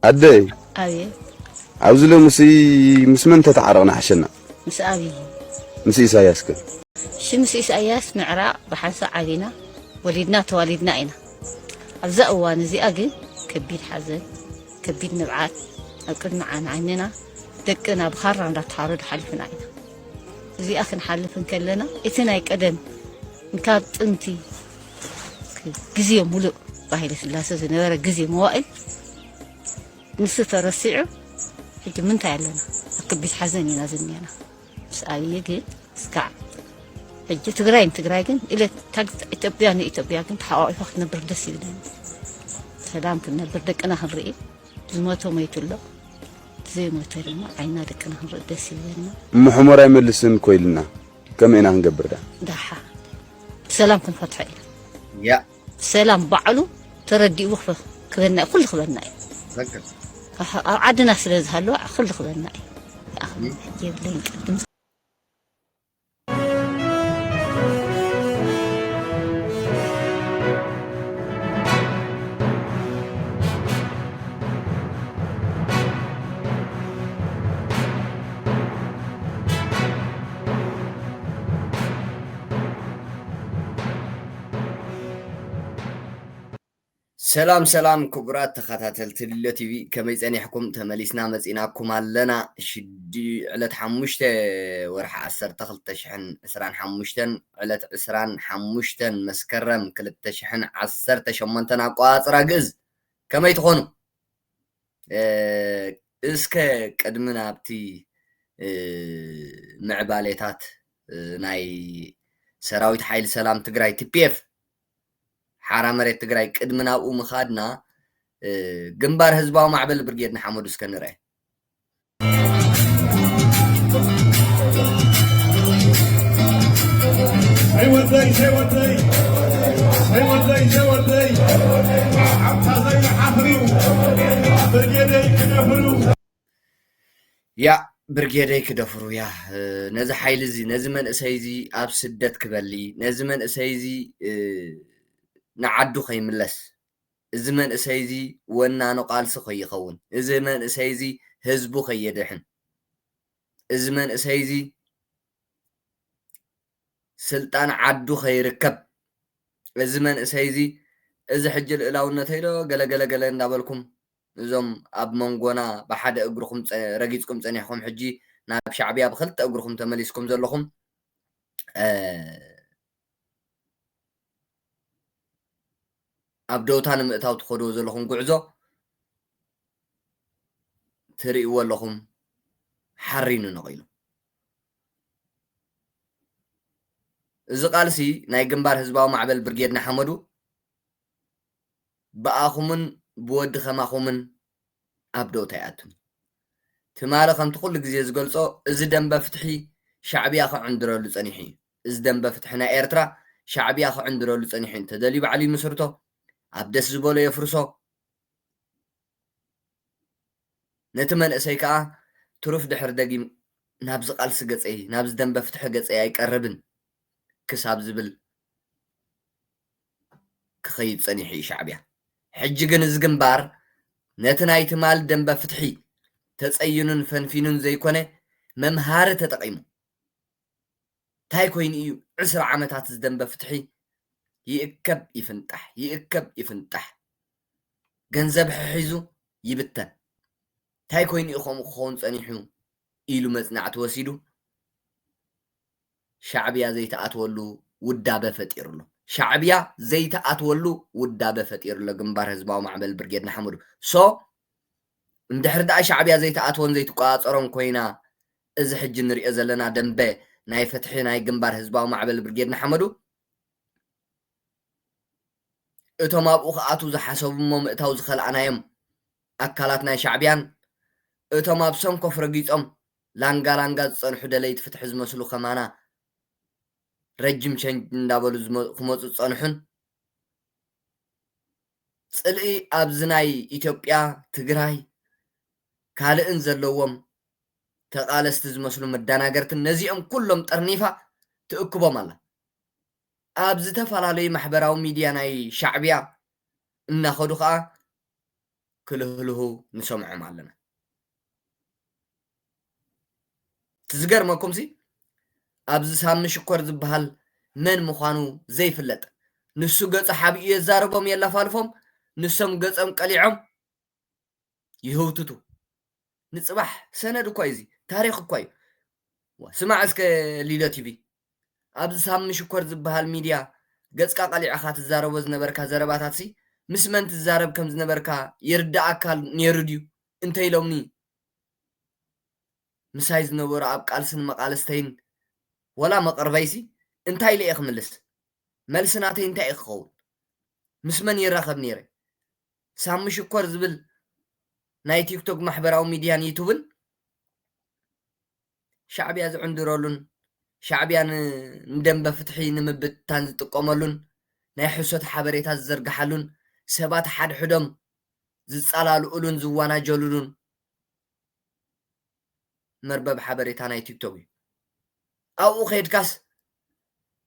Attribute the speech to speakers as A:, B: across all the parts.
A: أدي
B: أبي
A: عاوز له مسمن تتعرقنا حشنا
B: مس أبي
A: مس إساياس كن
B: شمس إساياس معراء بحنسا علينا ولدنا توالدنا إنا أبزأوا نزي أجن كبير حزن كبير نبعات أكلنا عن عيننا دكنا بخرنا نتحرد حلفنا إنا زي أخن حلفن كلنا إتنا يقدم نكاد أنتي جزية ملؤ باهي لسلاسة زنوارة جزية موائل نسو ترسعه حتى من تعلنا أكبيت حزني نازلني أنا بس أبي يجي سكع حتى تقرأين إلى إثيوبيا كنت حقائق فقط نبر دسي بدنا سلام كنا بردك أنا هنرئي زموته ما يتله زي ما ترينا عينا دك أنا هنرئي دسي بدنا
A: محمر يملسن كويلنا كم إنا هنقبر ده
B: دحا سلام كن فتحي
C: يا
B: سلام بعلو تردي وقفة كلنا كل خبرنا
C: ذكر
B: عدنا سلز هلو كل خبرنا يا أخي جيب لي نقدم
C: سلام كبرات تخاتل تلو تي في كما يصنيحكم تمليسنا مصيناكم علنا شدي علت حمشته ورح 10 تخلت شحن اسران حمشتن علت اسران حمشتن مسكرم كلت شحن 10 شمنتنا قاصرا جز كما يتخونوا اسك قدمنا ابتي معباليتات ناي سراويت حيل سلام تግራይ TPF حارة مريت تግራይ قدمنا او مخادنا جنبار هزباو معبل برجيدنا حمود اسكندريه يا برجيدي كدفرو يا نز حيل زي نز من اسيزي اب سدت كبلي نز من اسيزي نعدو خيملس زمن اسيزي ونا نقالس خيخون زمن اسيزي حزبو خيدحن زمن اسيزي سلطان عدو خيركب زمن اسيزي اذا حجل الاونت هيلو غلا اندابلكم زم اب منغونا بحد اغركم رغيصكم صنيحكم حجي ناب شعبيه بخلت اغركم تمليسكم زلكم أبدوتان مئتاو تخدو زلهم قعزو تريئوا لهم حرين نغيلو إذا قال سي ناي جنبار هزباو معبل برجيدنا حمدو بآخمن بود خماخمن أبدوتاياتهم تمالا خم تقول جزيز قلصو إذا دنبا فتحي شعبي أخو عندرو لصنيحي إذا دنبا فتحنا إيرترا شعبي أخو عندرو لصنيحي تدليب علي مسرتو أبدس زبولو يفرسو نتمن اسيكا تروف دحر دقيم نابز قالس قصي نابز دنب فتح قصي ايقربن كساب زبل كخيد صنيحي شعبيا حج جنز جنبار نتنايت مال دنب فتحي تصينن فنفينن زي كونه ممهار تتقيمو تاي كوين ايو 10 عامتات دنب فتحي يأكب يفنطح ገንዘብ ሒዙ ይብተን ታይ ኮይኑ ኢኹም ክኸውን ጸኒሑ ኢሉ መጽናዕቲ ወሲዱ ሻዕብያ ዘይተኣትወሉ ውዳበ ፈጢሩሉ ሻዕብያ ዘይተኣትወሉ ውዳበ ፈጢሩሉ ግንባር ህዝባዊ ማዕበል ብርጌድና ሓመዱ ሶ እንድሕር ዳኣ ሻዕብያ ዘይተኣትወን ዘይትቋፀሮን ኮይና እዚ ሕጂ ንሪኦ ዘለና ደንበ ናይ ፍትሒ ናይ ግንባር ህዝባዊ ማዕበል ብርጌድና ሓመዱ እቶም ኣብኡ ከኣቱ ዝሓሰብሞ ምእታው ዝኸልኣናዮም ኣካላት ናይ ሻዕብያን እቶም ኣብ ሰንኮፍ ረጊፆም ላንጋ ዝፀንሑ ደለይቲ ፍትሒ ዝመስሉ ኸማና ረጅም ቸንጅ እንዳበሉ ክመፁ ዝፀንሑን ፅልኢ ኣብዚ ናይ ኢትዮጵያ ትግራይ ካልእን ዘለዎም ተቃለስቲ ዝመስሉ መደናገርትን ነዚኦም ኩሎም ጠርኒፋ ትእክቦም ኣላ ኣብ ዝተፈላለዩ ማሕበራዊ ሚድያ ናይ ሻዕብያ እናኸዱ ከዓ كلهلهو نسمعهم علنا تزجر ماكم سي أبز سام شكر زبهال من مخانو زي فلت نسو قص حبي يزاربهم يلا فالفهم نسم قص أم قليعهم يهوتتو نصبح سند كويزي تاريخ كوي وسمع اسك ليلا تي في أبز سام شكر زبهال ميديا قص قليع خات الزارب زنبركا زرباتات سي مسمن تزارب كم زنبركا يردع أكل نيرديو انتي لومني مسايز نور أب قالسن مقالستين ولا مقربيسي انتي لي اخملس ملسناتي انتي اخول مسمن يراخب نيري سام شكر زبل ناي تيك توك محبراو ميديان يوتيوبن شعبي از عندرولن شعبي ندم بفتحي نمبت تانز تقوملن ناي حسوت حبريتا زرقحلن سبات حد حدم زصالالو اولن زوانا جولون مربب حبريتا ناي تيك توك او خيد كاس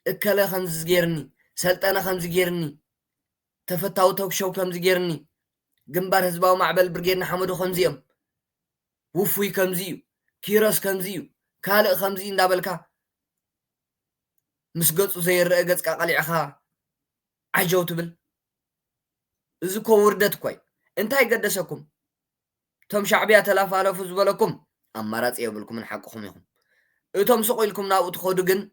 C: اكلا خمز غيرني سلطانه خمز غيرني تفتاو توك شو خمز غيرني جنبار هزباو معبل برجينا حمدو خمزيهم وفوي كمزيو كيروس كمزيو كالق خمزي اندابلكا مسقصو زي الرقص قليعخا عجو تبل ازكو وردت كوي انتاي قدسكم توم شعبيا تلافالفو زبلكم امارات يبلكم من حقكم يهم اتوم سقيلكم ناو تخودو جن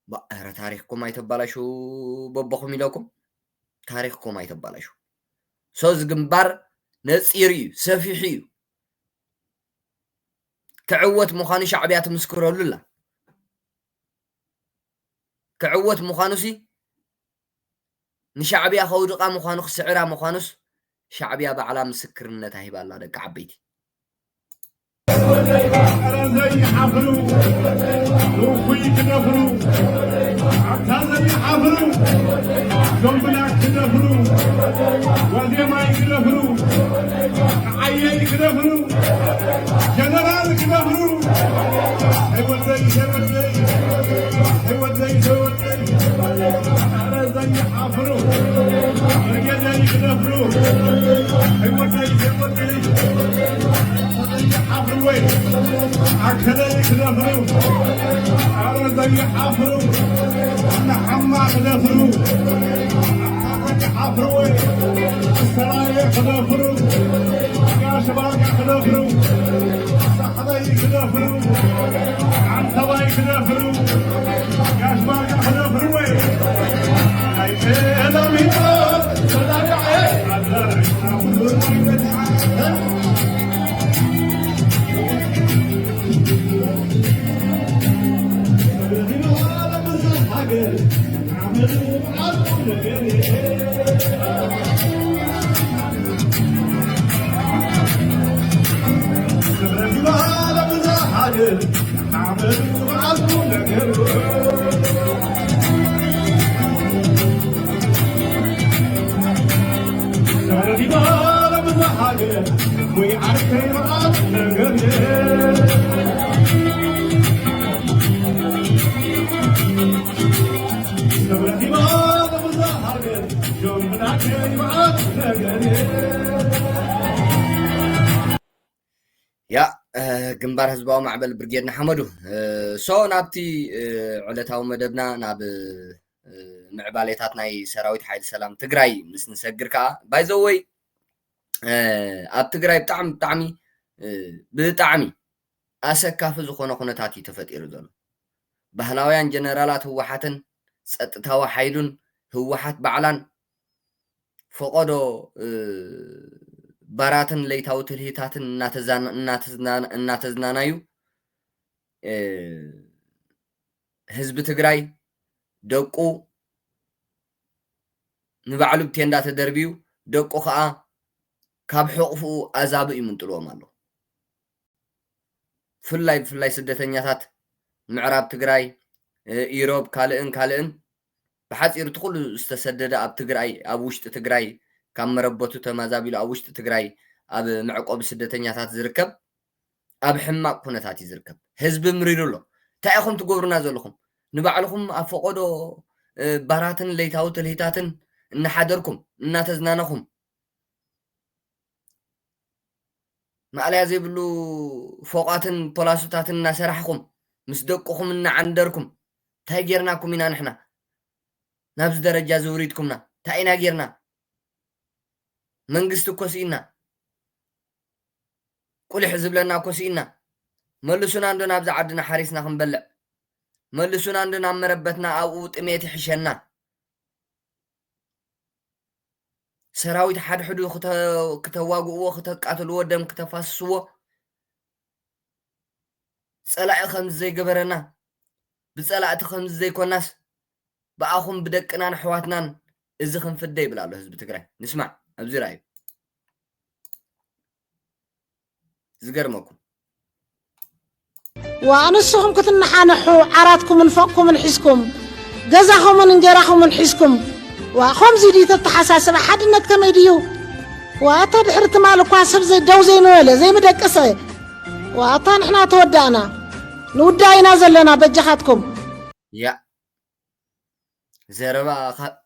C: بقرا تاريخكم ما يتبالاشو ببخم يلوكم تاريخكم ما يتبالاشو سوز جنبار نصيري سفيحي كعوت مخاني شعبيات مسكروا لله كعوت مخانوسي نشعبيا خودقا مخانوس سعرا مخانوس شعبيا بعلا مسكرنة هيب الله دك عبيتي
D: زي حفلو وفي كنفلو عكازي حفلو جنبنا كنفلو وزي ما يكنفلو عيي كنفلو جنرال كنفلو هو زي هو زي زي حفلو رجال كنفلو هو زي حفلو عكذا يكذبرو على زي حفرو نحما كذبرو حفرو السرايا كذبرو يا شباب كذبرو صحبي كذبرو عن سواي كذبرو يا شباب كذبرو هاي هذا ميتو
C: يا جنبار هزباو معبل برجينا حمدو سو نابتي علتاو مدبنا ناب معباليتات ناي سراويت حيل سلام تግራይ ምስ ንሰግር ከዓ ባይ ዘ ወይ ኣብ ትግራይ ብጣዕሚ ኣሰካፊ ዝኾነ ኩነታት እዩ ተፈጢሩ ዘሎ ባህላውያን ጀነራላት ህወሓትን ጸጥታዊ ሓይሉን ህወሓት ባዕላን ፈቆዶ ባራትን ለይታው ትልሂታትን እናተዝናናዩ ህዝቢ ትግራይ ደቁ ንባዕሉ ብቴንዳ ተደርቢዩ ደቁ ከዓ ካብ ሕቑፉ ኣዛብ ይምንጥልዎም ኣሎ ፍላይ ስደተኛታት ምዕራብ ትግራይ ኢሮብ ካልእን ብሓፂሩ ትኩሉ ዝተሰደደ ኣብ ትግራይ ኣብ ውሽጢ ትግራይ ካብ መረበቱ ተማዛቢሉ ኣብ ውሽጢ ትግራይ ኣብ መዕቆቢ ስደተኛታት ዝርከብ ኣብ ሕማቅ ኩነታት እዩ ዝርከብ ህዝቢ ምሪሩ ኣሎ እንታይ ኢኹም ትገብሩና ዘለኹም ንባዕልኹም ኣብ ፈቆዶ ባራትን ለይታዊ ትልሂታትን እናሓደርኩም እናተዝናነኹም مقاليا زيبلو فوقاتن بولاسوتاتن ناسرحكم مسدقكم إن عندركم تايجرناكم إنا نحنا نفس درجة زوريتكمنا تاينا جيرنا منقستو كوسينا كل حزب لنا كوسينا ملسونا عندنا أبزع عدنا حارسنا خنبلع ملسونا عندنا مربتنا أو تميت حشنا سراويت حد حدو كتواقوا كتقاتلوا ودم كتفاسسوا صلاة خمس زي قبرنا بصلاة خمس زي كوناس بأخم بدقنا نحواتنا إذا خن في الدي بلا الله حزب تقرأ نسمع أبزي رأي زقرمكم
E: وأنسهم كتن حانحو عراتكم من فوقكم من حسكم جزاهم من انجراهم من حسكم وأخم زيدي تتحساس بحد إنك تميديو وأتا بحرت مالك واسب زي دو زي نويلة زي مدك أسي وأتا نحنا تودعنا نودعينا زلنا بجخاتكم
C: يا زربا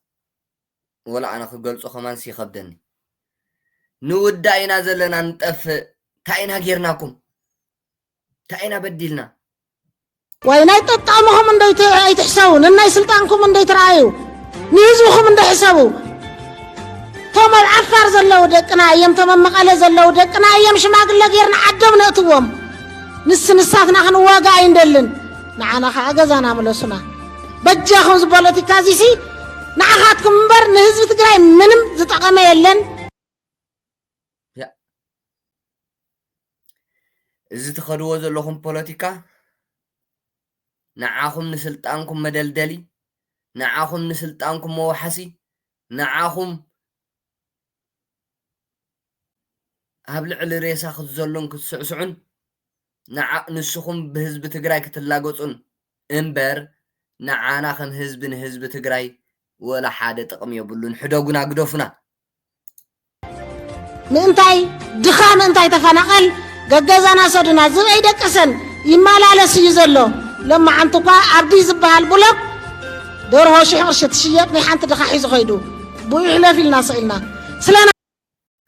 C: ولا أنا خقلت خمان سي خبدني نودعينا زلنا نتقف تاينا غيرناكم تاينا بدلنا
E: ويناي تطعمهم من ديت يتحسون الناي سلطانكم من ديت رايو نيزوهم من دحسبوا توم العفار زلو دقنا ايام تم مقاله زلو دقنا ايام شماغل غيرنا عدم نتوم نساتنا خنواغا يندلن نعنا خاغزانا ملسنا بجاهم بوليتيكا زيسي نعخاتكم منبر نهزب تግራይ ምንም ዝጠቀመ የለን
C: إذا تخدوا زلهم بوليتيكا نعاهم نسلطانكم مدلدلي نعاهم نسلطانكم موحسي نعاهم هبلع الرئيسة خذلون كتسعسعون نسخم بحزب تግራይ كتلاقصون امبر نعانا خم حزب تግራይ ولا حدا طقم يبلون حدوغنا قدوفنا
E: ምንታይ ድኻም እንታይ ተፈናቀል ገገዛና ሰድና ዝበይ ደቀሰን ይማላለስ እዩ ዘሎ لما عنتقا عبدي زبال بلوك دورها شي قرش تشيط ني حنت دخا حيز خيدو بو يحلف لنا سئلنا سلانا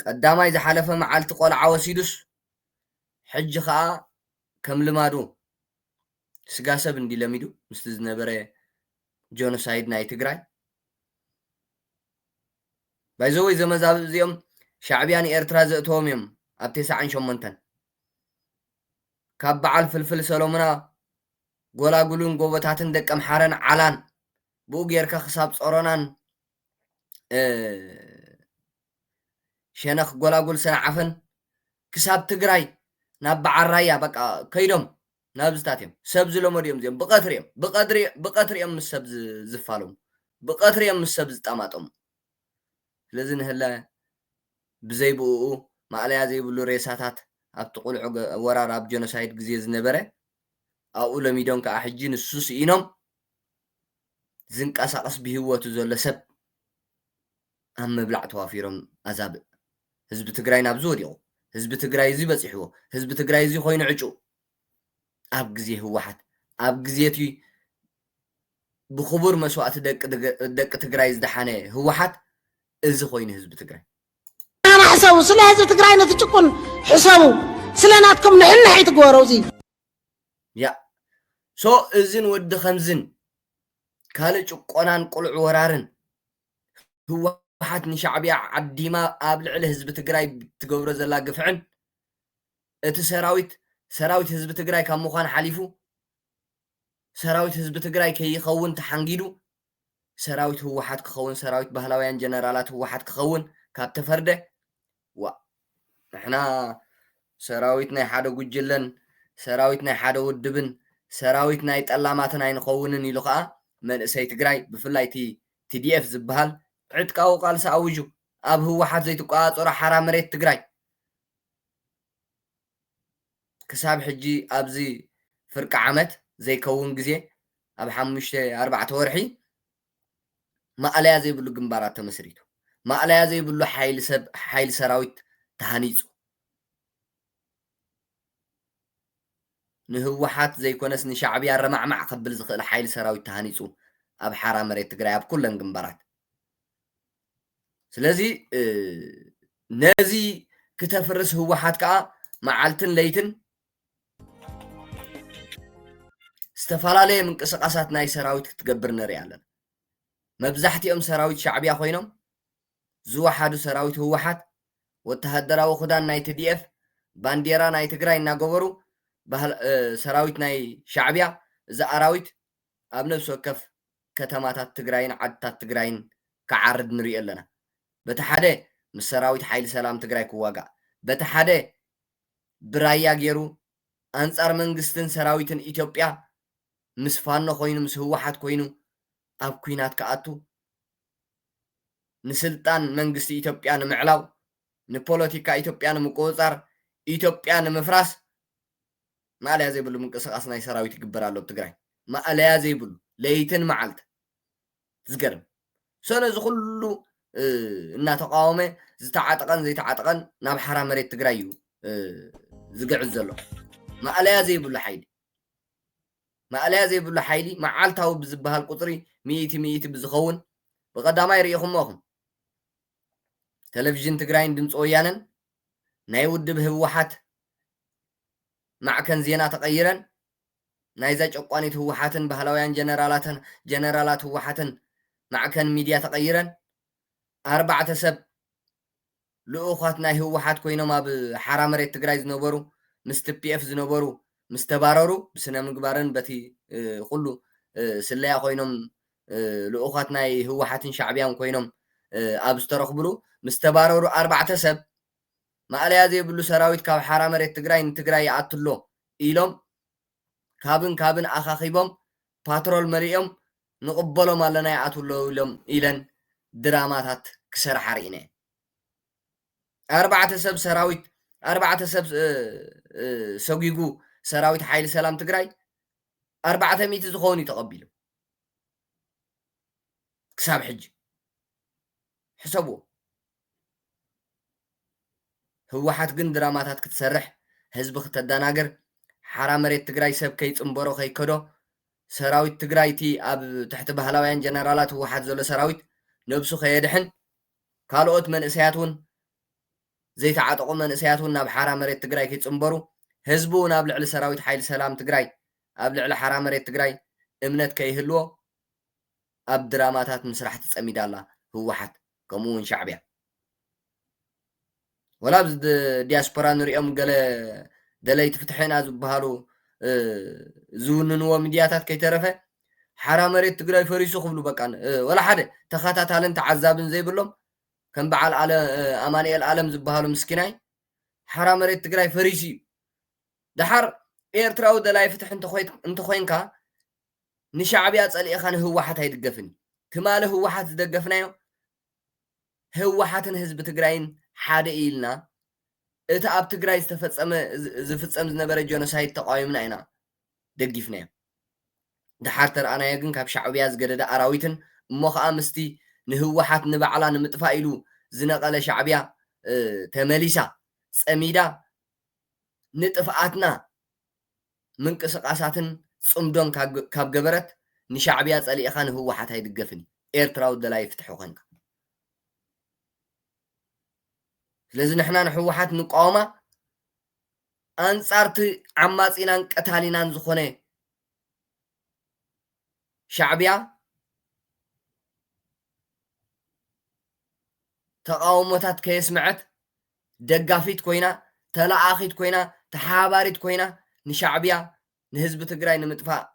C: قداما اذا حلف معالت قلع وسيدس حج خا كم لمادو سغاسب اندي لميدو مستز نبره جونوسايد ناي تግራይ بايزوي زمزاب زيوم شعبيان إرترا زئتهم يوم أبتسع عن شمنتن كاب بعل فلفل سلومنا قولا قولون قوبتاتن دك أمحارن علان بو غيركا خصاب صورونان شنخ قولا قول سنة عفن كساب تقراي ناب عرايا بقى كيدوم نابزتاتيم سبز لوموديوم زيوم بقطريم السبز زفالهم بقطريم السبز طماطم لازم هلا بزيبو معليا زيبلو ريساتات ابتقول ورار اب جينوسايد غزي زنبره او لميدون كاحجين السوس اينم زنقاسقس بهوته زله سب ام بلع توافيرم عذاب حزب تግራይ ናብ ዝወዲቑ حزب تግራይ زي بصيحو حزب تግራይ زي ኮይኑ ዕጩ ኣብ ግዜ ህወሓት ኣብ ግዜቲ بخبر مسوات دق تግራይ ዝደሓነ ህወሓት እዚ ኮይኑ حزب تግራይ
E: أنا حسابو سلا هذا تقرأي نتجكون حسابو سلا ناتكم نحن حيت قواروزي
C: يا سو إذن ود خمزن كالج قنان قلع ورارن هو واحد نشعبي عديما قبل على حزب تግራይ تقبر زلا قفعن ات سراويت حزب تግራይ كم مخان حليفو سراويت حزب تግራይ كي يخون تحنجيدو سراويت هو واحد كخون سراويت بهلاويان جنرالات هو واحد كخون كاب تفرده احنا سراويتنا حدا ጉጅለን سراويتنا حدا ውድብን سراويتنا يطلاماتنا ينخونن ይልخا መንእሰይ ትግራይ ብፍላይቲ TDF ዝበሃል ዕጥቃው ቃልሲ ኣውጁ ኣብ ህወሓት ዘይተቋፀረ ሓራ መሬት ትግራይ ክሳብ ሕጂ ኣብዚ ፍርቂ ዓመት ዘይከውን ግዜ ኣብ 5-4 ወርሒ ማዕለያ ዘይብሉ ግንባራት ተመስሪቱ ማዕለያ ዘይብሉ ሓይሊ ሰራዊት ተሃኒጹ ንህወሓት ዘይኮነስ ንሻዕብያ ረማዕማዕ ከብል ዝኽእል ሓይሊ ሰራዊት ተሃኒጹ ኣብ ሓራ መሬት ትግራይ ኣብ ኩለን ግንባራት ስለዚ ነዚ ክተፍርስ ህወሓት ከዓ معالتن ليتن استفالالي من قسقاسات ناي سراويت كتقبر نري علن مبزحتي سراويت شعبية خوينهم زوا حادو سراويت هو واحد وتهدراو خدان ناي TDF بانديرا ناي تግራይ እናገበሩ ሰራዊት ናይ ሻዕብያ እዛ ኣራዊት ኣብ ነብስ ወከፍ ከተማታት ትግራይን ዓድታት ትግራይን ክዓርድ ንሪኢ ኣለና በቲ ሓደ ምስ ሰራዊት ሓይሊ ሰላም ትግራይ ክዋጋእ በቲ ሓደ ብራያ ገይሩ ኣንጻር መንግስትን ሰራዊትን ኢትዮጵያ ምስ ፋኖ ኮይኑ ምስ ህወሓት ኮይኑ ኣብ ኩናት ክኣቱ ንስልጣን መንግስቲ ኢትዮጵያ ንምዕላው ንፖለቲካ ኢትዮጵያ ንምቁፅፃር ኢትዮጵያ ንምፍራስ ማዕለያ ዘይብሉ ምንቅስቃስ ናይ ሰራዊት ይግበር ኣሎ ትግራይ ማዕለያ ዘይብሉ ለይትን መዓልት ዝገርም ሰነ እዚ ኩሉ እናተቃወመ ዝተዓጠቀን ዘይተዓጠቀን ናብ ሓራ መሬት ትግራይ እዩ ዝግዕዝ ዘሎ ማዕለያ ዘይብሉ ሓይሊ መዓልታዊ ብዝበሃል ቁፅሪ 100 ብዝኸውን ብቀዳማይ ርኢኹምኹም ቴሌቪዥን ትግራይን ድምፂ ወያነን ናይ ውድብ ህወሓት معكن زينات تغيرا نايزا ጨቋኒት ህወሓትን ባህላውያን ጀነራላት ህወሓትን معكن ሚድያ تغيرا 4 ሰብ ልኡኻት ናይ ህወሓት ኮይኖም ኣብ ሓራ መሬት ትግራይ ዝነበሩ ምስ TPF ዝነበሩ ምስ ተባረሩ ብስነ ምግባርን በቲ ኩሉ ስለያ ኮይኖም ልኡኻት ናይ ህወሓትን ሻዕብያን ኮይኖም ኣብ ዝተረኽብሉ ምስ ተባረሩ 4 ሰብ ማዕለያ ዘይብሉ ሰራዊት ካብ ሓራ መሬት ትግራይ ንትግራይ ይኣትሎ ኢሎም ካብን ኣኻኺቦም ፓትሮል መሪኦም ንቕበሎም ኣለና ይኣትሎ ኢለን ድራማታት ክሰርሓ ርኢነ 4 ሰብ ሰራዊት 4 ሰብ ሰጉጉ ሰራዊት ሓይሊ ሰላም ትግራይ 400 ዝኸውን ተቐቢሉ ክሳብ ሕጂ ሕሰብዎ ህወሓት ግን ድራማታት ክትሰርሕ ህዝቢ ክትደናገር ሓራ መሬት ትግራይ ሰብ ከይፅምበሮ ከይከዶ ሰራዊት ትግራይ ቲ ኣብ ትሕቲ ባህላውያን ጀነራላት ህወሓት ዘሎ ሰራዊት ነብሱ ከየድሕን ካልኦት መንእሰያት እውን ዘይተዓጠቁ መንእሰያት እውን ናብ ሓራ መሬት ትግራይ ከይፅምበሩ ህዝቡ ናብ ልዕሊ ሰራዊት ሓይሊ ሰላም ትግራይ ኣብ ልዕሊ ሓራ መሬት ትግራይ እምነት ከይህልዎ ኣብ ድራማታት ምስራሕ ትፀሚዳ ኣላ ህወሓት ከምኡ እውን ሻዕብያ ولا بز دياسبورا نريهم قال دليت فتحنا زبهالو زوننو ميدياتات كيترفه حرام مريت تقراي فريسو خبلو بقان ولا حدا تخاتات هالن تعذابن زي بلوم كان بعل على اماني العالم زبهالو مسكيناي حرام مريت تقراي فريسي دحر ايرتراو دلاي فتح انت خوينكا نشعبيات صلي خان هو واحد هيدقفني كماله هو واحد دقفنايو هو واحد حزب تقراين ሓደ ኢልና እቲ ኣብ ትግራይ ዝፍጸም ዝነበረ ጆኖሳይድ ተቃዊምና ኢና ደጊፍና ድሓር ተርኣናዮ ግን ካብ ሻዕብያ ዝገደደ ኣራዊትን እሞ ከዓ ምስቲ ንህወሓት ንባዕላ ንምጥፋእ ኢሉ ዝነቐለ ሻዕብያ ተመሊሳ ፀሚዳ ንጥፍኣትና ምንቅስቃሳትን ጽምዶን ካብ ገበረት ንሻዕብያ ጸሊእኻ ንህወሓት ኣይድገፍኒ ኤርትራው ደላይ ይፍትሑ ኮንካ لازم نحنا نحوحات نقاومة أنصارت عماسينا قتالينا زخونه شعبية تقاومتات كيسمعت دقافيت كوينا تلاعاخيت كوينا تحاباريت كوينا نشعبية نهزب تقراي نمتفاء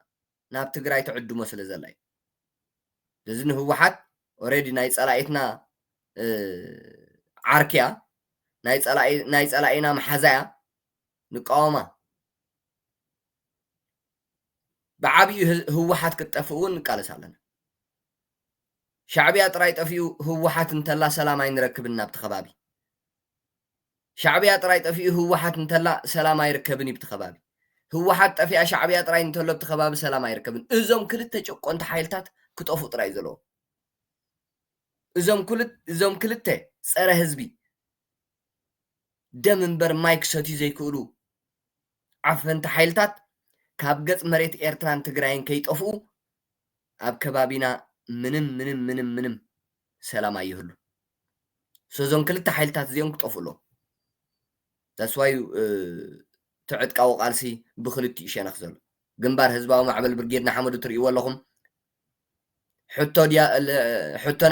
C: ناب تقراي تعدو مسألة زلاي لازم نحوحات already نايس ألايتنا عاركيا ناي صلاينا محزايا نقاومة بعبي هو حد كتفقون قال سالنا شعبية طراي طفيو هو حد انتلا سلام ينركبنا بتخبابي شعبية طراي طفيو هو حد انتلا سلام يركبني بتخبابي هو حد طفيا شعبية طراي انتلا بتخبابي سلام يركبن ازم كلت تجقون تحايلتات كتوفو طراي زلو ازم كلت صره حزبي دم بر مايك سوتي زي كولو عفن تحيلتات كاب قص مريت إيرتران تقراين كيتقفو أب كبابينا منم سلام أيهلو سوزون كل تحيلتات زيون كتقفو له تسواي تعتقاو قالسي بخلتي شنخ زلو جنبار حزباو معبل برجيدنا حمدو تريو لهم حتى ديا حتى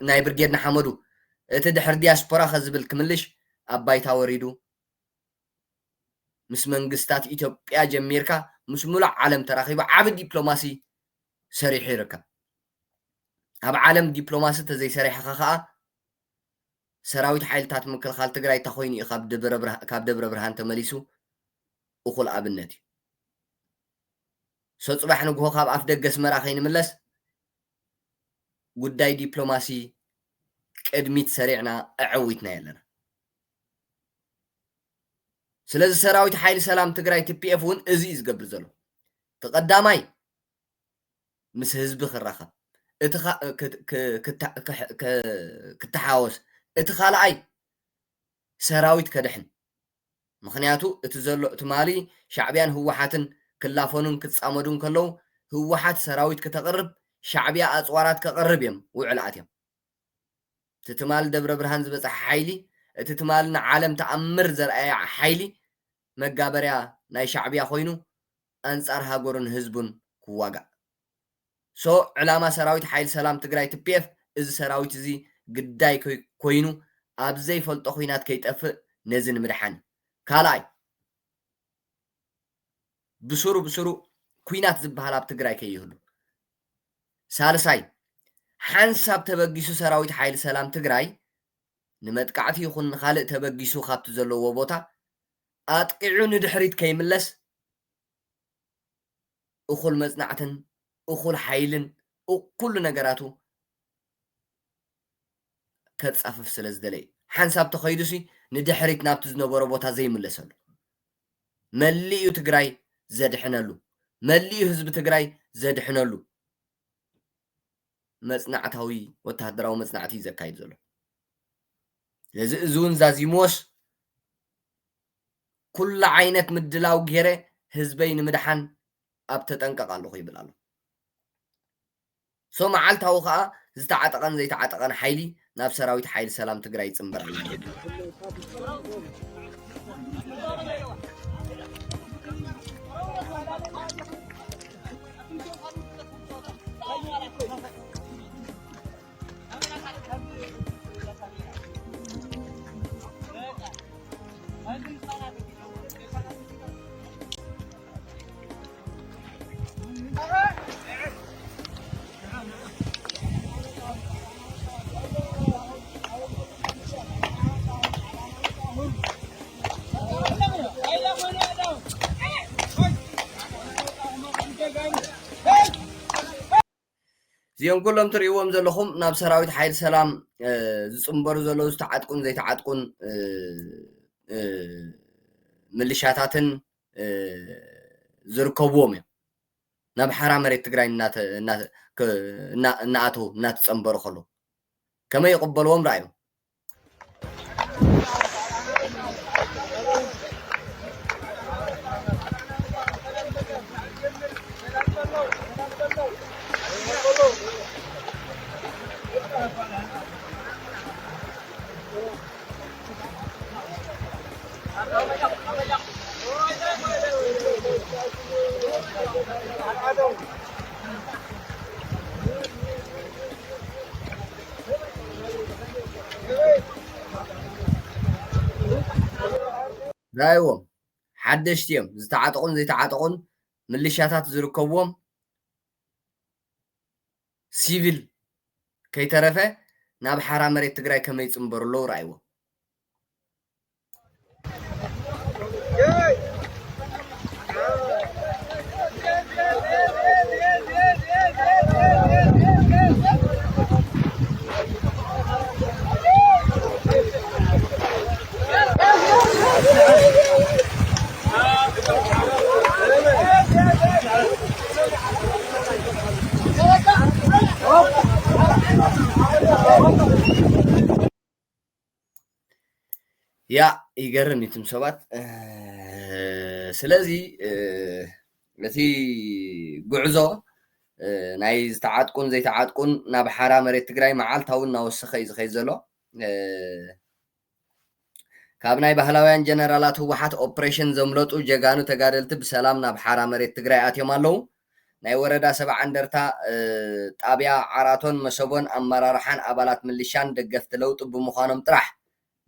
C: ناي برجيدنا حمدو تدحر دياسبورا خزبل كملش أبايتا وريدو مس منغستات إثيوبيا جميركا مس مولع عالم تراخيبا عبد دبلوماسي سريح يركب أب عالم دبلوماسي تزي سريح خخا سراويت حيلتات مكلخال تግራይ ተኾይኑ ካብ ደብረ ብርሃን ተመሊሱ እኹል ኣብነት ሰጽባሕ ንግሆ ካብ ኣፍ ደገስ መራ ኸይንምለስ ጉዳይ ዲፕሎማሲ ቅድሚት ሰሪዕና ኣዕዊትና የለና ስለዚ ሰራዊት ሓይሊ ሰላም ትግራይ TPF እውን እዚ ዝገብር ዘሎ ተቀዳማይ ምስ ህዝቢ ክራኸብ እቲ ክትሓወስ እቲ ካልኣይ ሰራዊት ከድሕን ምክንያቱ እቲ ዘሎ እቲ ማሊ ሻዕብያን ህወሓትን ክላፈኑን ክጻመዱን ከለው ህወሓት ሰራዊት ከተቀርብ ሻዕብያ ኣጽዋራት ከቀርብ እዮም ውዕላት እዮም እቲ ትማል ደብረ ብርሃን ዝበጽሐ ሓይሊ እቲ ትማል ንዓለም ተኣምር ዘርአየ ሓይሊ መጋበርያ ናይ ሻዕብያ ኮይኑ አንጻር ሃገሩን ህዝቡን ክዋጋእ ሶ ዕላማ ሰራዊት ሓይሊ ሰላም ትግራይ TPF እዚ ሰራዊት እዚ ግዳይ ኮይኑ ኣብ ዘይፈልጦ ኩናት ከይጠፍእ ነዚ ንምድሓን ካልኣይ ብሱሩ ኩናት ዝበሃል ኣብ ትግራይ ከይህሉ ሳልሳይ ሓንሳብ ተበጊሱ ሰራዊት ሓይሊ ሰላም ትግራይ ንመጥቃዕቲ ይኹን ካልእ ተበጊሱ ካብቲ ዘለዎ ቦታ ኣጥቂዑ ንድሕሪት ከይምለስ እኹል መጽናዕትን እኹል ሓይልን እኩሉ ነገራቱ ከጻፍፍ ስለ ዝደለይ ሓንሳብ ተኸይዱሲ ንድሕሪት ናብቲ ዝነበሮ ቦታ ዘይምለሰሉ መሊኡ ትግራይ ዘድሕነሉ መሊኡ ህዝቢ ትግራይ ዘድሕነሉ መጽናዕታዊ ወተሃደራዊ መጽናዕቲ ዘካይድ ዘሎ ስለዚ እዚ እውን ዛዚሞስ ኩሉ ዓይነት ምድላው ገይረ ህዝበይ ንምድሓን ኣብ ተጠንቀቕ ኣለኹ ይብል ኣሎ ሶ መዓልታዊ ከዓ ዝተዓጠቐን ዘይተዓጠቐን ሓይሊ ናብ ሰራዊት ሓይሊ ሰላም ትግራይ ጽምበር ኣሎ እዚኦም ኩሎም ትርእይዎም ዘለኹም ናብ ሰራዊት ሓይሊ ሰላም ዝጽምበሩ ዘለዉ ዝተዓጥቁን ዘይተዓጥቁን ምልሻታትን ዝርከብዎም እዮም ናብ ሓራ መሬት ትግራይ እናኣተው እናተጸምበሩ ከለዉ ከመይ ይቕበልዎም ረኣዩ رايوم حدشتيم زيتعاطقون مليشياتات زركبوم سيفيل كيترفه ناب حرا مريت تግራይ ከመይ ጽምበሩሎ رايو ያ ይገርም ይትም ሰባት ስለዚ ነቲ ጉዕዞ ናይ ዝተዓጥቁን ዘይተዓጥቁን ናብ ሓራ መሬት ትግራይ መዓልታውን እናወሰኸ እዩ ዝኸይድ ዘሎ ካብ ናይ ባህላውያን ጀነራላት ህወሓት ኦፕሬሽን ዘምለጡ ጀጋኑ ተጋደልቲ ብሰላም ናብ ሓራ መሬት ትግራይ ኣትዮም ኣለዉ ናይ ወረዳ 70 እንደርታ ጣብያ ዓራቶን መሰቦን ኣመራርሓን ኣባላት ምልሻን ደገፍቲ ለውጢ ብምዃኖም ጥራሕ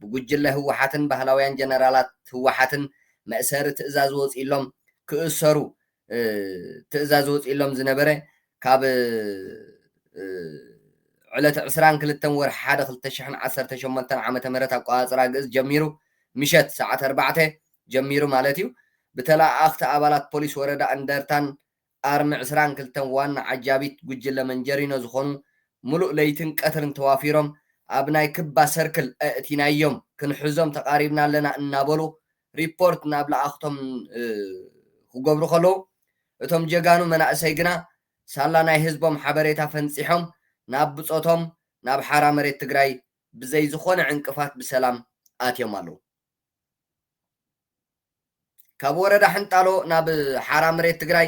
C: ብጉጅለ ህወሓትን ባህላውያን ጀነራላት ህወሓትን መእሰሪ ትእዛዝ ወፂሎም ክእሰሩ ትእዛዝ ወፂሎም ዝነበረ ካብ ዕለት 22 ወርሒ 1 2018 ዓመተ ምህረት ኣቆፃፅራ ግእዝ ጀሚሩ ምሸት ሰዓት 4 ጀሚሩ ማለት እዩ ብተላኣኽቲ ኣባላት ፖሊስ ወረዳ እንደርታን ኣርሚ 22 ዋና ዓጃቢት ጉጅለ መንጀሪኖ ዝኾኑ ሙሉእ ለይትን ቀትርን ተዋፊሮም ኣብ ናይ ክባ ሰርክል ኣእቲናዮም ክንሕዞም ተቃሪብና ኣለና እናበሉ ሪፖርት ናብ ለኣኽቶም ክገብሩ ከለዉ እቶም ጀጋኑ መናእሰይ ግና ሳላ ናይ ህዝቦም ሓበሬታ ፈንፂሖም ናብ ብፆቶም ናብ ሓራ መሬት ትግራይ ብዘይ ዝኾነ ዕንቅፋት ብሰላም ኣትዮም ኣለዉ ካብ ወረዳ ሕንጣሎ ናብ ሓራ መሬት ትግራይ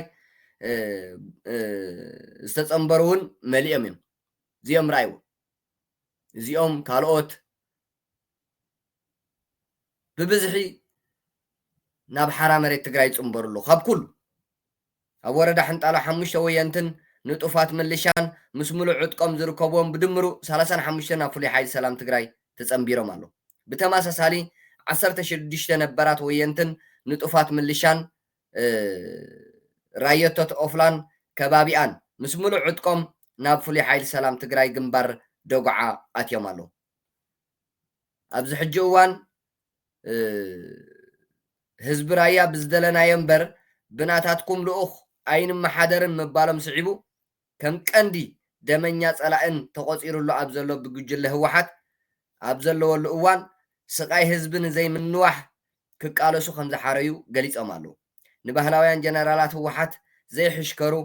C: ዝተፀምበሩ እውን መሊኦም እዮም እዚኦም ረኣይዎ እዚኦም ካልኦት ብብዝሒ ናብ ሓራ መሬት ትግራይ ይፅምበሩሉ ካብ ኩሉ ኣብ ወረዳ ሕንጣሎ 5 ወየንትን ንጡፋት ምልሻን ምስ ሙሉእ ዕጥቆም ዝርከብዎም ብድምሩ 35 ናብ ፍሉይ ሓይሊ ሰላም ትግራይ ተፀምቢሮም ኣለዉ ብተመሳሳሊ 16 ነበራት ወየንትን ንጡፋት ምልሻን ራየቶት ኦፍላን ከባቢኣን ምስ ሙሉእ ዕጥቆም ናብ ፍሉይ ሓይሊ ሰላም ትግራይ ግንባር ደጉዓ ኣትዮም ኣለዉ ኣብዚ ሕጂ እዋን ህዝቢ ራያ ብዝደለናዮ እምበር ብናታትኩም ልኡኽ ኣይንመሓደርን ምባሎም ስዒቡ ከም ቀንዲ ደመኛ ፀላእን ተቆፂሩሉ ኣብ ዘሎ ብጉጅለ ህወሓት ኣብ ዘለወሉ እዋን ስቃይ ህዝቢ ንዘይምንዋሕ ክቃለሱ ከም ዝሓረዩ ገሊፆም ኣለዉ ንባህላውያን ጀነራላት ህወሓት ዘይሕሽከሩ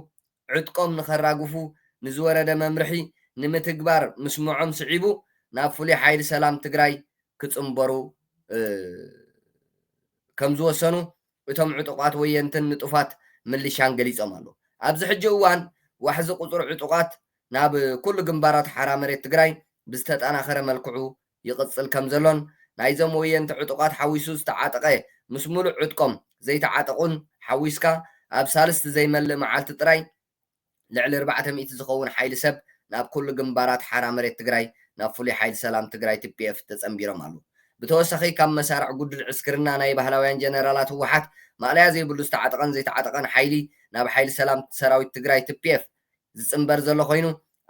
C: ዕጥቆም ንኸራግፉ ንዝወረደ መምርሒ ንምትግባር ምስምዖም ስዒቡ ናብ ፍሉይ ሓይሊ ሰላም ትግራይ ክፅምበሩ ከም ዝወሰኑ እቶም ዕጡቃት ወየንትን ንጡፋት ምልሻን ገሊፆም ኣለዉ ኣብዚ ሕጂ እዋን ዋሕዚ ቁፅር ዕጡቃት ናብ ኩሉ ግንባራት ሓራ መሬት ትግራይ ብዝተጠናኸረ መልክዑ ይቕፅል ከም ዘሎን ናይዞም ወየንቲ ዕጡቃት ሓዊሱ ዝተዓጠቐ ምስ ሙሉእ ዕጥቆም ዘይተዓጠቑን ሓዊስካ ኣብ ሳልስቲ ዘይመልእ መዓልቲ ጥራይ ልዕሊ 400 ዝኸውን ሓይሊ ሰብ ናብ ኩሉ ግንባራት ሓራ መሬት ትግራይ ናብ ፍሉይ ሓይሊ ሰላም ትግራይ TPF ተፀምቢሮም ኣለዉ ብተወሳኺ ካብ መሳርዕ ጉድል ዕስክርና ናይ ባህላውያን ጀነራላት ህወሓት ማልያ ዘይብሉ ዝተዓጠቐን ዘይተዓጠቐን ሓይሊ ናብ ሓይሊ ሰላም ሰራዊት ትግራይ TPF ዝፅምበር ዘሎ ኮይኑ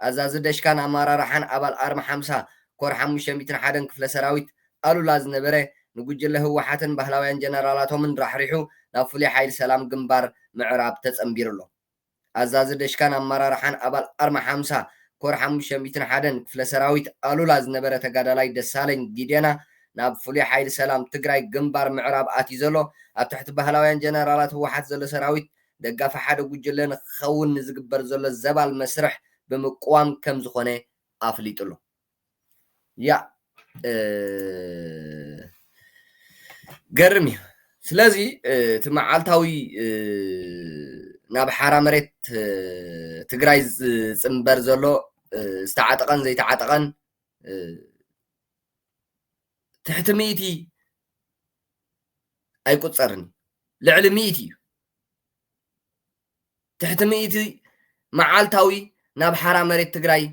C: ኣዛዚ ደሽካን ኣመራርሓን ኣባል ኣርሚ 50 ኮር 501 ክፍለ ሰራዊት ኣሉላ ዝነበረ ንጉጅለ ህወሓትን ባህላውያን ጀነራላቶምን ራሕሪሑ ናብ ፍሉይ ሓይሊ ሰላም ግንባር ምዕራብ ተፀምቢሩሎ ኣዛዚ ደሽካን ኣመራርሓን ኣባል ኣርሚ 50 ኮር 501 ክፍለ ሰራዊት ኣሉላ ዝነበረ ተጋዳላይ ደሳለኝ ጊዴና ናብ ፍሉይ ሓይሊ ሰላም ትግራይ ግንባር ምዕራብ ኣትዩ ዘሎ ኣብ ትሕቲ ባህላውያን ጀነራላት ህወሓት ዘሎ ሰራዊት ደጋፊ ሓደ ጉጅለ ንክኸውን ንዝግበር ዘሎ ዘባል መስርሕ ብምቁዋም ከም ዝኾነ ኣፍሊጡሎ ያ ገርም እዩ ስለዚ እቲ መዓልታዊ ናብ ሓራ መሬት ትግራይ ዝፅምበር ዘሎ ዝተዓጠቐን ዘይተዓጠቐን ትሕቲ 100 ኣይቁፀርን ልዕሊ 100 እዩ ትሕቲ 100 መዓልታዊ ናብ ሓራ መሬት ትግራይ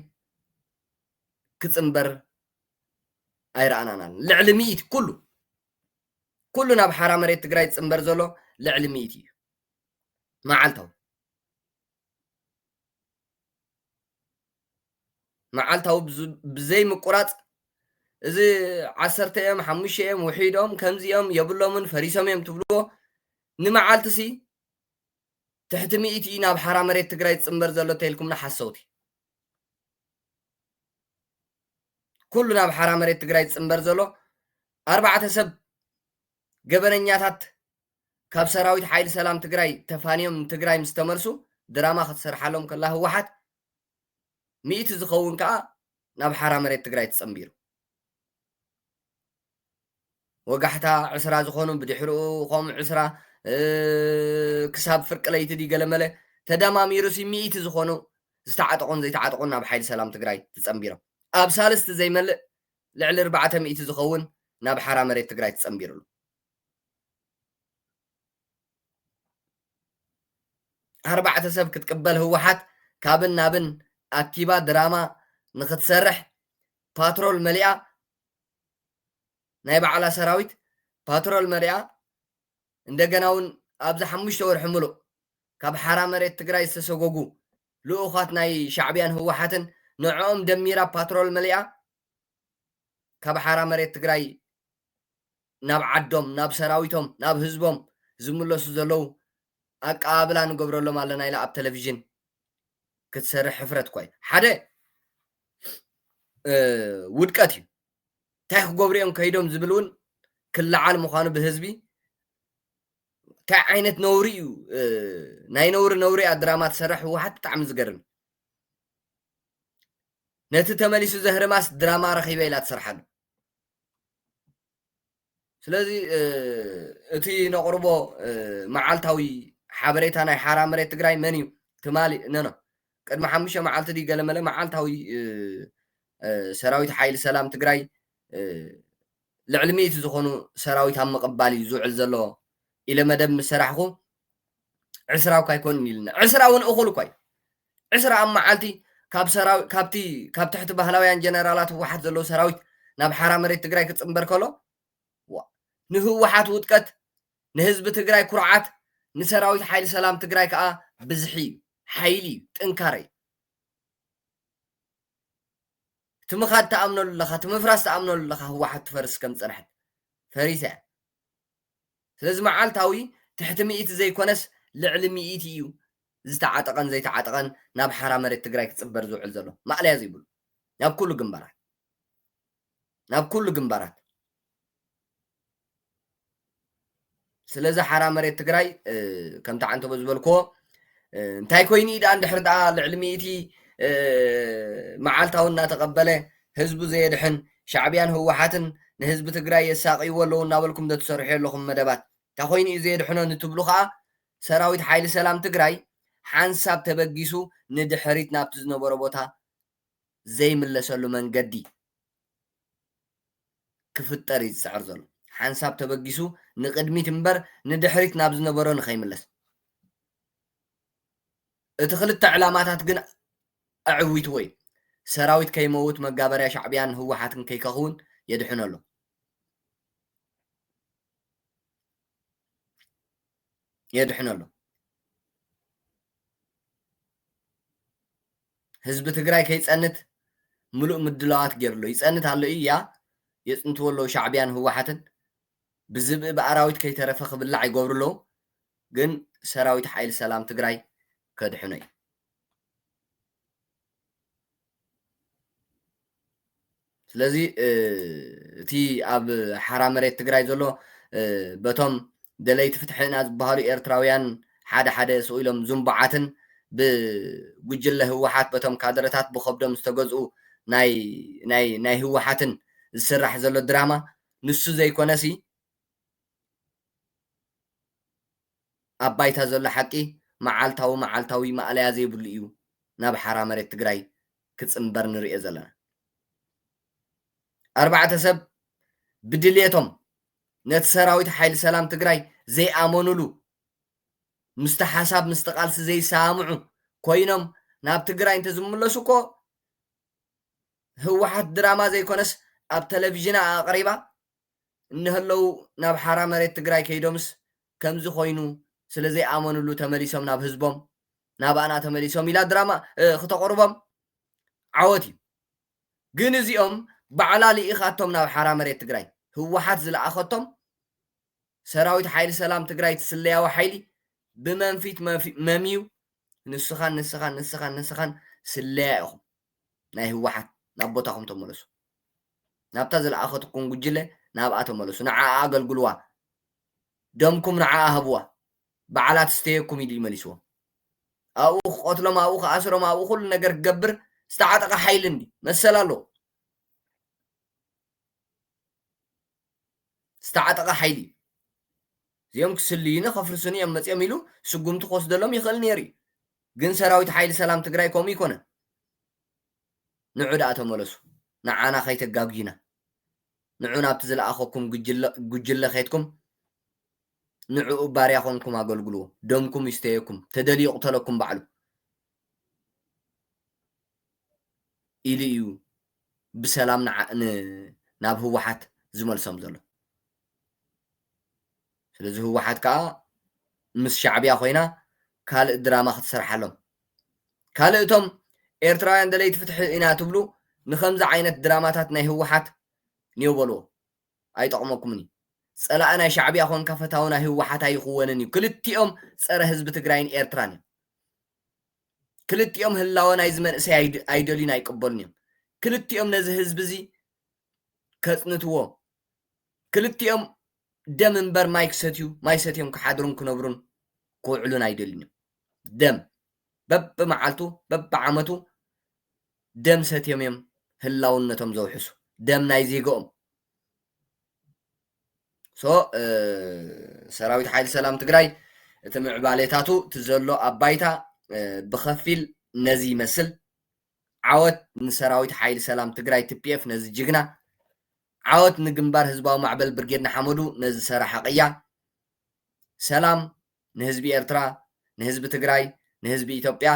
C: ክፅምበር ኣይረኣናናን ልዕሊ 100 ኩሉ ናብ ሓራ መሬት ትግራይ ዝፅምበር ዘሎ ልዕሊ 100 እዩ መዓልታዊ ብዘይ ምቁራፅ እዚ 10 እዮም 5 እዮም ውሒዶም ከምዚኦም የብሎምን ፈሪሶም እዮም ትብልዎ ንመዓልቲ ሲ ትሕቲ 100 ናብ ሓራ መሬት ትግራይ ዝፅምበር ዘሎ ተይልኩምና ሓሰውቲ ኩሉ ናብ ሓራ መሬት ትግራይ ዝፅምበር ዘሎ 4 ሰብ ገበነኛታት ካብ ሰራዊት ሓይሊ ሰላም ትግራይ ተፋንዮም ትግራይ ምስ ተመልሱ ድራማ ክትሰርሓሎም ከላ ህወሓት 100 ዝኸውን ከዓ ናብ ሓራ መሬት ትግራይ ተፀምቢሩ ወጋሕታ 20 ዝኾኑ ብድሕሪኡ ከምኡ 20 ክሳብ ፍርቂ ለይቲ ገለመለ ተደማሚሩ 100 ዝኾኑ ዝተዓጠቑን ዘይተዓጠቑን ናብ ሓይሊ ሰላም ትግራይ ተፀምቢሮም ኣብ ሳልስቲ ዘይመልእ ልዕሊ 400 ዝኸውን ናብ ሓራ መሬት ትግራይ ትጸምቢሩሉ أربعة سب كتقبل هو حد كابن نابن أكيبا دراما نختسرح باترول مليئة نايب على سراويت باترول مليئة እንደገናውን ኣብዛ 5 ወር ሕምሉ ካብ ሓራ መሬት ትግራይ ዝተሰጎጉ ልኡኻት ናይ ሻዕብያን ህወሓትን ንዕኦም ደሚራ ፓትሮል መሊኣ ካብ ሓራ መሬት ትግራይ ናብ ዓዶም ናብ ሰራዊቶም ናብ ህዝቦም ዝምለሱ ዘለው ኣቀባብላ ንገብረሎም ኣለና ኢላ ኣብ ቴሌቪዥን ክትሰርሕ ሕፍረት ኮይ ሓደ ውድቀት እዩ እንታይ ክገብሩ እዮም ከይዶም ዝብልውን ክለዓል ምዃኑ ብህዝቢ እንታይ ዓይነት ነውሪ እዩ ናይ ነውሪ ኣድራማ ትሰርሕ ህወሓት ብጣዕሚ ዝገርም ነቲ ተመሊሱ ዘህርማስ ድራማ ረኺበ ኢላ ትሰርሓሉ ስለዚ እቲ ነቕርቦ መዓልታዊ ሓበሬታ ናይ ሓራ መሬት ትግራይ መን እዩ ትማሊ ነኖ ቅድሚ 5 መዓልቲ ዲ ገለመለ መዓልታዊ ሰራዊት ሓይሊ ሰላም ትግራይ ልዕሊ 100 ዝኾኑ ሰራዊት ኣብ መቐባል እዩ ዝውዕል ዘሎ ኢለ መደብ ምስራሕኹ ዕስራው ካይኮን ኢልና ዕስራውን እኹል ኮይ ዕስራ ኣብ መዓልቲ ካብ ሰራዊት ካብ ትሕቲ ባህላውያን ጀነራላት ህወሓት ዘሎ ሰራዊት ናብ ሓራ መሬት ትግራይ ክጽምበር ከሎ ንህወሓት ውጥቀት ንህዝቢ ትግራይ ኩርዓት ንሰራዊት ሓይሊ ሰላም ትግራይ ከዓ ብዝሒ ሓይሊ ጥንካሬ ትምኻድ ተኣምነሉ ለኻ ትምፍራስ ተኣምነሉ ለኻ ህወሓት ትፈርስ ከም ፀንሐት ፈሪሰ ስለዚ መዓልታዊ ትሕቲ 100 ዘይኮነስ ልዕሊ 100 እዩ ዝተዓጠቐን ዘይተዓጠቐን ናብ ሓራ መሬት ትግራይ ክጽበር ዝውዕል ዘሎ ማዕልያ ዘይብሉ ናብ ኩሉ ግንባራት ስለዚ ሓራ መሬት ትግራይ ከምታ ዓንተ በዝበልክዎ እንታይ ኮይኑ ኢዳ እንድሕር ደኣ ልዕሊ 100 መዓልታዊ እናተቐበለ ህዝቡ ዘየድሕን ሻዕብያን ህወሓትን ንህዝቢ ትግራይ የሳቂይዎ ኣለዉ እናበልኩም ዘትሰርሑ ኣለኹም መደባት እንታይ ኮይኑ እዩ ዘየድሕኖ ንትብሉ ከዓ ሰራዊት ሓይሊ ሰላም ትግራይ ሓንሳብ ተበጊሱ ንድሕሪት ናብቲ ዝነበሮ ቦታ ዘይምለሰሉ መንገዲ ክፍጠር ይፅዕር ዘሎ ሓንሳብ ተበጊሱ ንቅድሚት እምበር ንድሕሪት ናብ ዝነበሮ ንኸይምለስ እቲ ክልተ ዕላማታት ግን ኣዕዊት ወይ ሰራዊት ከይመውት መጋበርያ ሻዕብያን ህወሓትን ከይከኸውን የድሕን ኣሎ ህዝቢ ትግራይ ከይፀንት ሙሉእ ምድላዋት ገይሩሎ ይፀንት ኣሎ እያ የፅንትዎ ኣለዉ ሻዕብያን ህወሓትን ብዝብኢ ብኣራዊት ከይተረፈ ክብላዕ ይገብሩሎ ግን ሰራዊት ሓይሊ ሰላም ትግራይ ከድሕኖ እዩ ስለዚ እቲ ኣብ ሓራ መሬት ትግራይ ዘሎ በቶም ደለይቲ ፍትሕና ዝበሃሉ ኤርትራውያን ሓደ ስኢሎም ዙምባዓትን ብጉጅለ ህወሓት በቶም ካድረታት ብከብዶም ዝተገዝኡ ናይ ህወሓትን ዝስራሕ ዘሎ ድራማ ንሱ ዘይኮነሲ ኣብ ባይታ ዘሎ ሓቂ መዓልታዊ ማዕለያ ዘይብሉ እዩ ናብ ሓራ መሬት ትግራይ ክጽምበር ንሪኦ ዘለና 4 ሰብ ብድልየቶም ነቲ ሰራዊት ሓይሊ ሰላም ትግራይ ዘይኣመኑሉ ምስቲ ሓሳብ ምስቲ ቃልሲ ዘይሰምዑ ኮይኖም ናብ ትግራይ እንተዝምለሱ እኮ ህወሓት ድራማ ዘይኮነስ ኣብ ቴሌቪዥን ኣቕሪባ እንህለው ናብ ሓራ መሬት ትግራይ ከይዶምስ ከምዚ ኮይኑ ስለዘይኣመኑሉ ተመሊሶም ናብ ህዝቦም ናብ ኣና ተመሊሶም ኢላ ድራማ ክተቕርቦም ዓወት እዩ ግን እዚኦም ባዕላ ልኢኻቶም ናብ ሓራ መሬት ትግራይ ህወሓት ዝለኣኸቶም ሰራዊት ሓይሊ ሰላም ትግራይ ትስለያዊ ሓይሊ ብመንፊት መሚዩ ንስኻን ስለያ ኢኹም ናይ ህወሓት ናብ ቦታኹም ተመለሱ ናብታ ዝለኣኸትኩም ጉጅለ ናብኣ ተመለሱ ንዓኣ ኣገልግልዋ ደምኩም ንዓኣ ሃብዋ በዓላት ስተየኩም ኢሉ ይመሊስዎ ኣብኡ ክቆትሎም ኣብኡ ክኣስሮም ኣብኡ ኩሉ ነገር ክገብር ዝተዓጠቐ ሓይሊ እንዲ መሰል ኣሎ ዝተዓጠቐ ሓይሊ እዚኦም ክስልዩነ ከፍርሱኒ እዮም መፅኦም ኢሉ ስጉምቲ ክወስደሎም ይኽእል ነይሩ ግን ሰራዊት ሓይሊ ሰላም ትግራይ ከምኡ ይኮነ ንዑ ደኣ ተመለሱ ንዓና ከይተጋግይና ንዑ ናብቲ ዝለኣኸኩም ጉጅለ ኸይድኩም ንዕኡ ባርያ ኾንኩም ኣገልግልዎ ደምኩም ይስተየኩም ተደልዩ ይቕተለኩም ባዕሉ ኢሉ እዩ ብሰላም ናብ ህወሓት ዝመልሶም ዘሎ ስለዚ ህወሓት ከዓ ምስ ሻዕብያ ኮይና ካልእ ድራማ ክትሰርሓሎም ካልእ እቶም ኤርትራውያን ደለይቲ ፍትሒ ኢና ትብሉ ንከምዚ ዓይነት ድራማታት ናይ ህወሓት ንየበልዎ ኣይጠቕመኩምን እዩ ፀላእ ናይ ሻዕብያ ኮንካ ፈታዊ ናይ ህወሓት ኣይኽወንን እዩ ክልቲኦም ፀረ ህዝቢ ትግራይን ኤርትራን እዮም ክልቲኦም ህላወ ናይ ዝመንእሰይ ኣይደልዩን ኣይቅበሉን እዮም ክልቲኦም ነዚ ህዝቢ እዚ ከፅንትዎ ክልቲኦም ደም እምበር ማይ ክሰትዩ ማይ ሰትዮም ክሓድሩን ክነብሩን ክውዕሉን ኣይደልዩን እዮም ደም በብመዓልቱ በብዓመቱ ደም ሰትዮም እዮም ህላውነቶም ዘውሕሱ ደም ናይ ዜግኦም ሰራዊት ሓይሊ ሰላም ትግራይ እቲ ምዕባሌታቱ ትዘሎ ኣባይታ ብኸፊል ነዚ ይመስል ዓወት ንሰራዊት ሓይሊ ሰላም ትግራይ TPF ነዚ ጅግና ዓወት ንግንባር ህዝባዊ ማዕበል ብርጌድና ሓመዱ ነዚ ሰራሐ ቅያ ሰላም ንህዝቢ ኤርትራ ንህዝቢ ትግራይ ንህዝቢ ኢትዮጵያ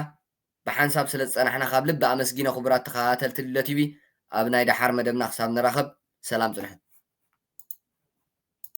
C: ብሓንሳብ ስለ ዝፀናሕና ካብ ልቢ ኣመስጊነ ክቡራት ተኸታተልቲ ቲቪ ኣብ ናይ ዳሓር መደብና ክሳብ ንራኸብ ሰላም ፅንሑ